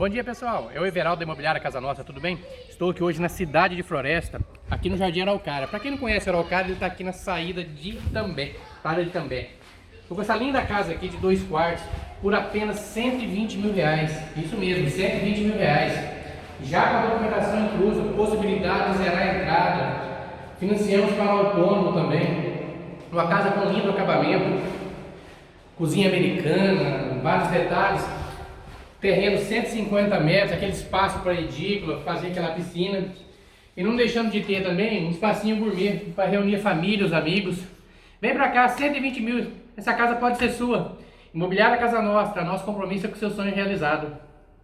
Bom dia, pessoal, eu, Everaldo da Imobiliária Casa Nossa, tudo bem? Estou aqui hoje na cidade de Floresta, aqui no Jardim Araucária. Para quem não conhece Araucária, ele está aqui na saída de Itambé, Praia de Itambé. Estou com essa linda casa aqui de 2 quartos por apenas 120 mil reais, isso mesmo, 120 mil reais. Já com a documentação inclusa, possibilidade de zerar a entrada, financiamos para autônomo também. Uma casa com lindo acabamento, cozinha americana, vários detalhes. Terreno 150 metros, aquele espaço para edícula, fazer aquela piscina. E não deixando de ter também um espacinho gourmet para reunir a família, os amigos. Vem para cá, 120 mil, essa casa pode ser sua. Imobiliária Casa Nossa, nosso compromisso é com o seu sonho realizado.